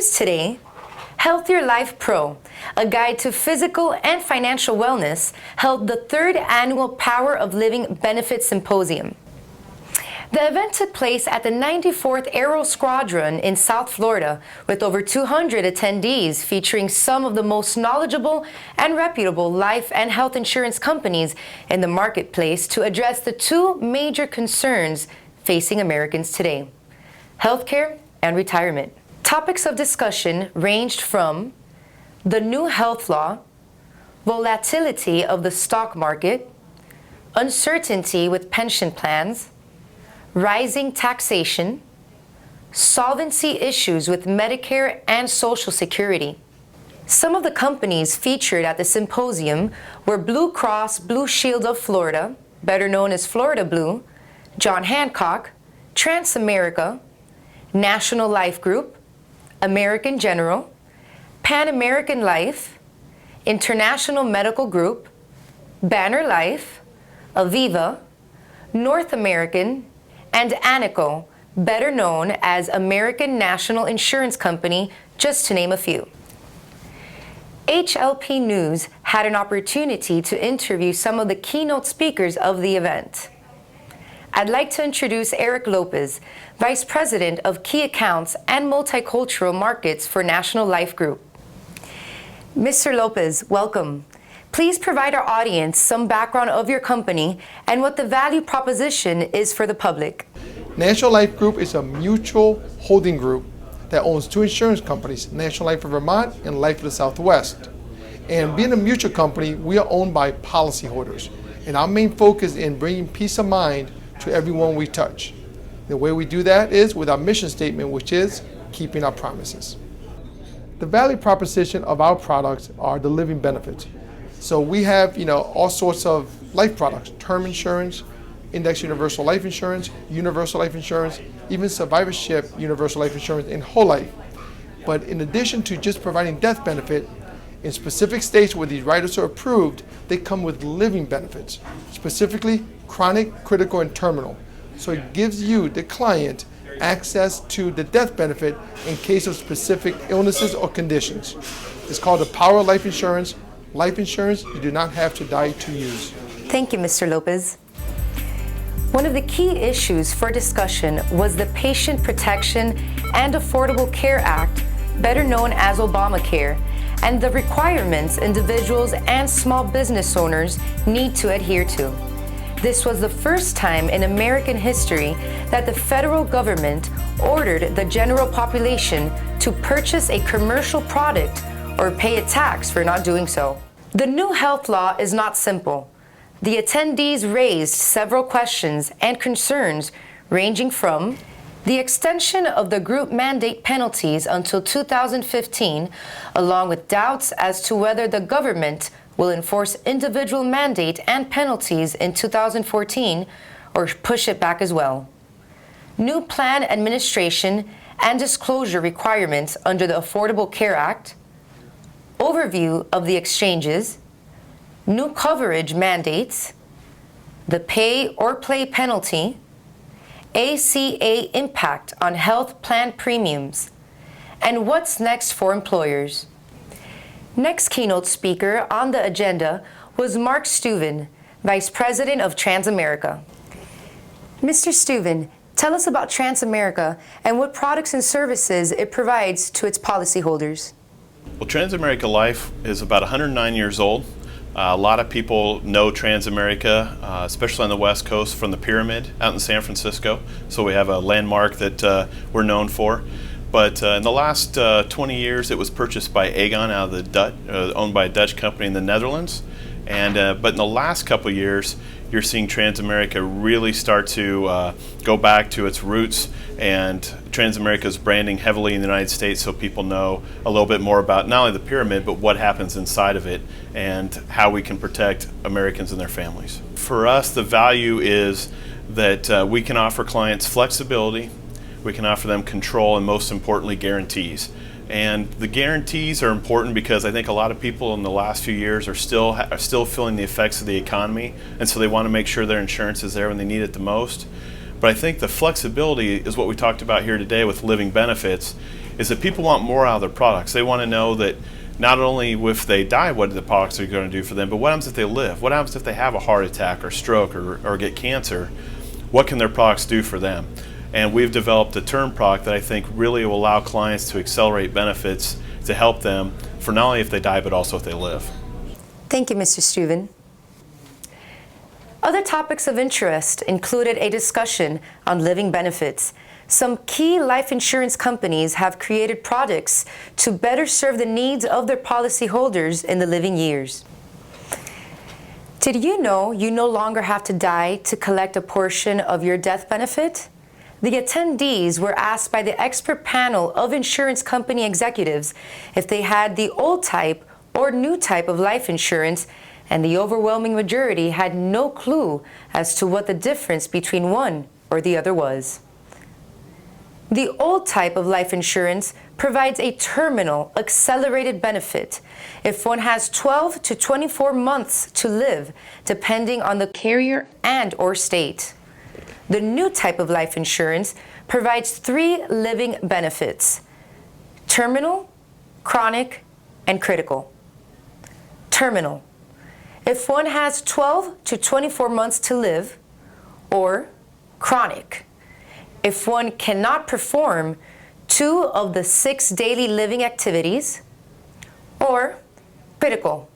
news today, Healthier Life Pro, a guide to physical and financial wellness, held the 3rd annual Power of Living Benefits Symposium. The event took place at the 94th Aero Squadron in South Florida with over 200 attendees featuring some of the most knowledgeable and reputable life and health insurance companies in the marketplace to address the 2 major concerns facing Americans today: healthcare and retirement. Topics of discussion ranged from the new health law, volatility of the stock market, uncertainty with pension plans, rising taxation, solvency issues with Medicare and Social Security. Some of the companies featured at the symposium were Blue Cross Blue Shield of Florida, better known as Florida Blue, John Hancock, Transamerica, National Life Group, American General, Pan American Life, International Medical Group, Banner Life, Aviva, North American, and Anico, better known as American National Insurance Company, just to name a few. HLP News had an opportunity to interview some of the keynote speakers of the event. I'd like to introduce Eric Lopez, Vice President of Key Accounts and Multicultural Markets for National Life Group. Mr. Lopez, welcome. Please provide our audience some background of your company and what the value proposition is for the public. National Life Group is a mutual holding group that owns 2 insurance companies, National Life of Vermont and Life of the Southwest. And being a mutual company, we are owned by policyholders. And our main focus in bringing peace of mind to everyone we touch. The way we do that is with our mission statement, which is keeping our promises. The value proposition of our products are the living benefits. So we have, all sorts of life products: term insurance, index universal life insurance, universal life insurance, even survivorship universal life insurance, and whole life. But in addition to just providing death benefit, in specific states where these riders are approved, they come with living benefits, specifically chronic, critical, and terminal. So it gives you, the client, access to the death benefit in case of specific illnesses or conditions. It's called the Power of Life Insurance. Life insurance you do not have to die to use. Thank you, Mr. Lopez. One of the key issues for discussion was the Patient Protection and Affordable Care Act, better known as Obamacare, and the requirements individuals and small business owners need to adhere to. This was the first time in American history that the federal government ordered the general population to purchase a commercial product or pay a tax for not doing so. The new health law is not simple. The attendees raised several questions and concerns ranging from the extension of the group mandate penalties until 2015, along with doubts as to whether the government will enforce individual mandate and penalties in 2014 or push it back as well. New plan administration and disclosure requirements under the Affordable Care Act, overview of the exchanges, new coverage mandates, the pay or play penalty, ACA impact on health plan premiums, and what's next for employers. Next keynote speaker on the agenda was Mark Steuven, Vice President of Transamerica. Mr. Steuven, tell us about Transamerica and what products and services it provides to its policyholders. Well, Transamerica Life is about 109 years old. A lot of people know Transamerica, especially on the West Coast, from the Pyramid out in San Francisco. So we have a landmark that we're known for. But in the last 20 years, it was purchased by Aegon out of the owned by a Dutch company in the Netherlands. And but in the last couple of years, you're seeing Transamerica really start to go back to its roots, and Transamerica is branding heavily in the United States so people know a little bit more about not only the pyramid, but what happens inside of it and how we can protect Americans and their families. For us, the value is that we can offer clients flexibility, we can offer them control, and most importantly, guarantees. And the guarantees are important because I think a lot of people in the last few years are still feeling the effects of the economy, and so they want to make sure their insurance is there when they need it the most. But I think the flexibility is what we talked about here today with living benefits, is that people want more out of their products. They want to know that not only if they die, what the products are going to do for them, but what happens if they live? What happens if they have a heart attack or stroke or get cancer? What can their products do for them? And we've developed a term product that I think really will allow clients to accelerate benefits to help them for not only if they die, but also if they live. Thank you, Mr. Steuven. Other topics of interest included a discussion on living benefits. Some key life insurance companies have created products to better serve the needs of their policyholders in the living years. Did you know you no longer have to die to collect a portion of your death benefit? The attendees were asked by the expert panel of insurance company executives if they had the old type or new type of life insurance, and the overwhelming majority had no clue as to what the difference between one or the other was. The old type of life insurance provides a terminal accelerated benefit if one has 12 to 24 months to live, depending on the carrier and or state. The new type of life insurance provides 3 living benefits: terminal, chronic, and critical. Terminal, if one has 12 to 24 months to live, or chronic, if one cannot perform 2 of the 6 daily living activities, or critical,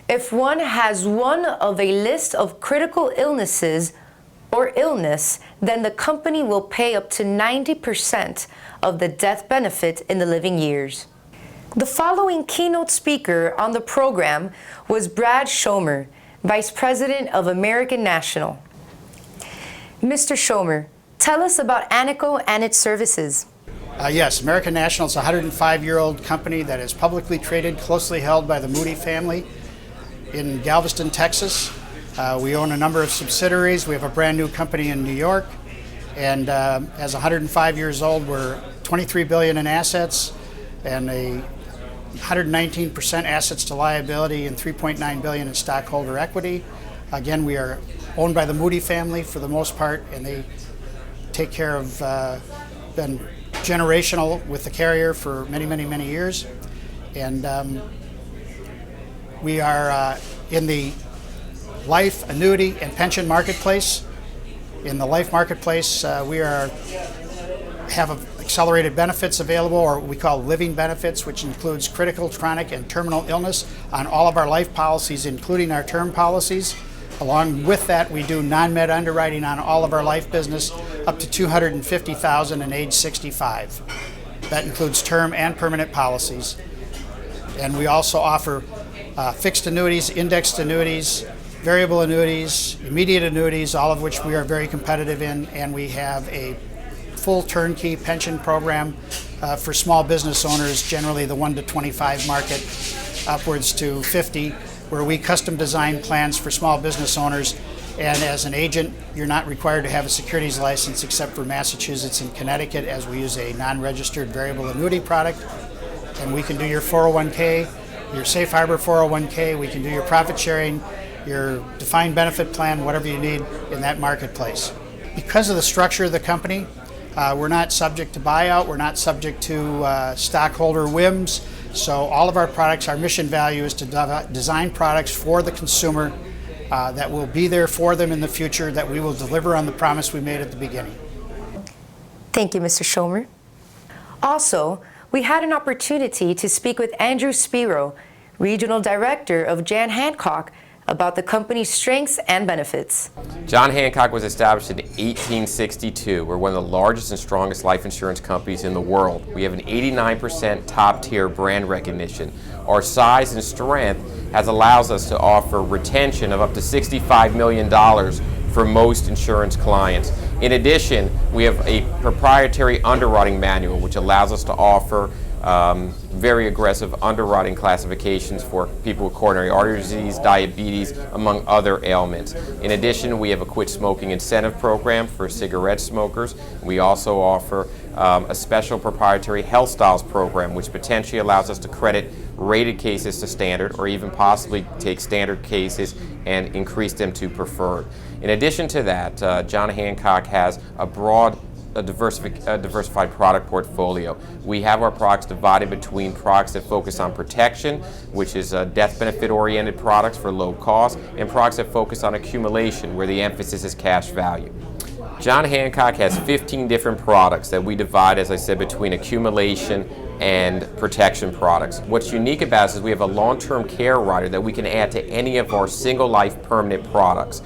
if one has one of a list of critical illnesses or illness, then the company will pay up to 90% of the death benefit in the living years. The following keynote speaker on the program was Brad Schomer, Vice President of American National. Mr. Schomer, tell us about Anico and its services. Yes, American National is a 105-year-old company that is publicly traded, closely held by the Moody family in Galveston, Texas. We own a number of subsidiaries. We have a brand new company in New York. And as 105 years old, we're $23 billion in assets and a 119% assets to liability and $3.9 billion in stockholder equity. Again, we are owned by the Moody family for the most part, and they take care of, been generational with the carrier for many, many, many years. And we are in the life, annuity, and pension marketplace. In the life marketplace, we have accelerated benefits available, or what we call living benefits, which includes critical, chronic, and terminal illness on all of our life policies, including our term policies. Along with that, we do non-med underwriting on all of our life business up to $250,000 and age 65. That includes term and permanent policies. And we also offer fixed annuities, indexed annuities, variable annuities, immediate annuities, all of which we are very competitive in, and we have a full turnkey pension program for small business owners, generally the 1 to 25 market, upwards to 50, where we custom design plans for small business owners. And as an agent, you're not required to have a securities license except for Massachusetts and Connecticut, as we use a non-registered variable annuity product. And we can do your 401k, your safe harbor 401k, we can do your profit sharing, your defined benefit plan, whatever you need in that marketplace. Because of the structure of the company, we're not subject to buyout, we're not subject to stockholder whims. So all of our products, our mission value is to design products for the consumer that will be there for them in the future, that we will deliver on the promise we made at the beginning. Thank you, Mr. Schomer. Also, we had an opportunity to speak with Andrew Spiro, Regional Director of Jan Hancock, about the company's strengths and benefits. John Hancock was established in 1862. We're one of the largest and strongest life insurance companies in the world. We have an 89% top-tier brand recognition. Our size and strength allows us to offer retention of up to $65 million for most insurance clients. In addition, we have a proprietary underwriting manual which allows us to offer very aggressive underwriting classifications for people with coronary artery disease, diabetes, among other ailments. In addition, we have a quit smoking incentive program for cigarette smokers. We also offer a special proprietary health styles program which potentially allows us to credit rated cases to standard, or even possibly take standard cases and increase them to preferred. In addition to that, John Hancock has a broad a diversified product portfolio. We have our products divided between products that focus on protection, which is death benefit oriented products for low cost, and products that focus on accumulation, where the emphasis is cash value. John Hancock has 15 different products that we divide, as I said, between accumulation and protection products. What's unique about us is we have a long-term care rider that we can add to any of our single life permanent products.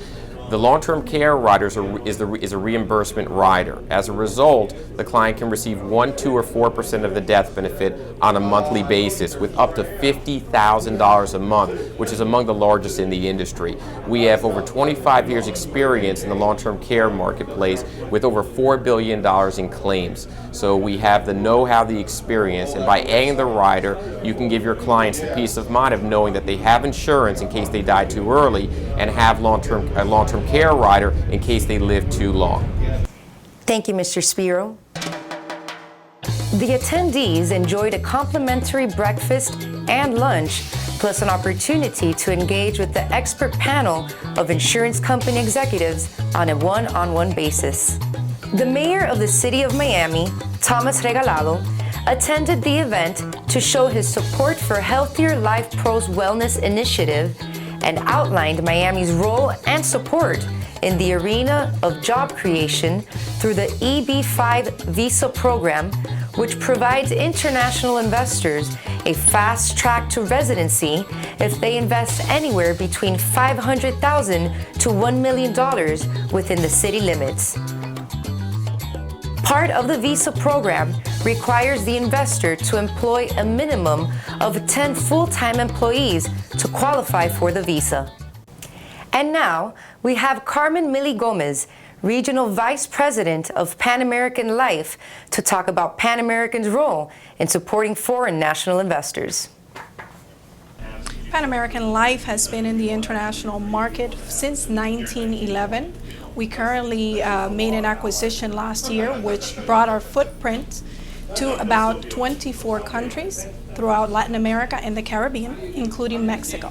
The long-term care rider is a reimbursement rider. As a result, the client can receive 1%, 2%, or 4% of the death benefit on a monthly basis with up to $50,000 a month, which is among the largest in the industry. We have over 25 years experience in the long-term care marketplace with over $4 billion in claims. So we have the know-how, the experience, and by adding the rider, you can give your clients the peace of mind of knowing that they have insurance in case they die too early and have a long-term care rider in case they live too long. Thank you, Mr. Spiro. The attendees enjoyed a complimentary breakfast and lunch, plus an opportunity to engage with the expert panel of insurance company executives on a one-on-one basis. The mayor of the city of Miami, Thomas Regalado, attended the event to show his support for Healthier Life Pro's wellness initiative and outlined Miami's role and support in the arena of job creation through the EB-5 visa program, which provides international investors a fast track to residency if they invest anywhere between $500,000 to $1 million within the city limits. Part of the visa program requires the investor to employ a minimum of 10 full-time employees to qualify for the visa. And now we have Carmen Millie Gomez, Regional Vice President of Pan American Life, to talk about Pan American's role in supporting foreign national investors. Pan American Life has been in the international market since 1911. We currently made an acquisition last year which brought our footprint to about 24 countries throughout Latin America and the Caribbean, including Mexico,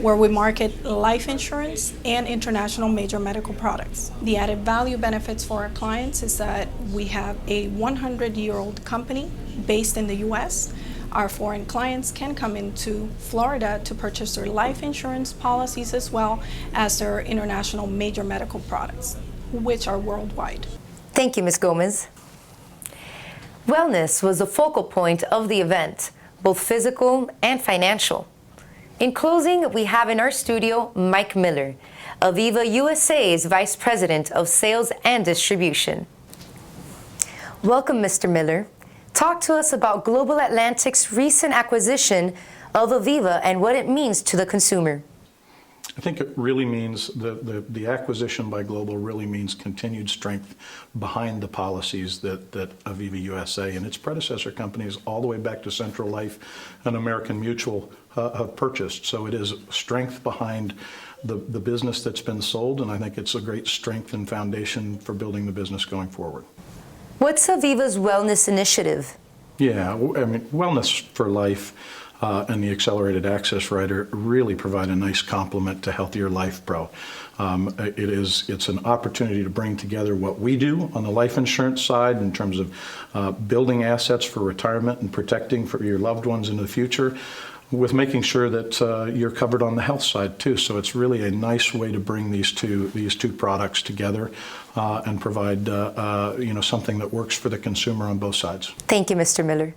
where we market life insurance and international major medical products. The added value benefits for our clients is that we have a 100-year-old company based in the US. Our foreign clients can come into Florida to purchase their life insurance policies as well as their international major medical products, which are worldwide. Thank you, Ms. Gomez. Wellness was the focal point of the event, both physical and financial. In closing, we have in our studio Mike Miller, Aviva USA's Vice President of Sales and Distribution. Welcome, Mr. Miller. Talk to us about Global Atlantic's recent acquisition of Aviva and what it means to the consumer. I think it really means the acquisition by Global really means continued strength behind the policies that Aviva USA and its predecessor companies all the way back to Central Life and American Mutual have purchased. So it is strength behind the business that's been sold, and I think it's a great strength and foundation for building the business going forward. What's Aviva's wellness initiative? Yeah, I mean, Wellness for Life and the Accelerated Access Rider really provide a nice complement to Healthier Life Pro. It's an opportunity to bring together what we do on the life insurance side in terms of building assets for retirement and protecting for your loved ones in the future, with making sure that you're covered on the health side too. So it's really a nice way to bring these two products together and provide something that works for the consumer on both sides. Thank you, Mr. Miller.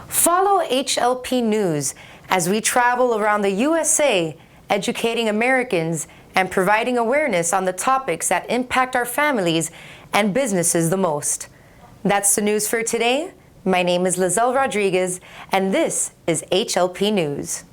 Follow HLP News as we travel around the USA, educating Americans and providing awareness on the topics that impact our families and businesses the most. That's the news for today. My name is Lizelle Rodriguez, and this is HLP News.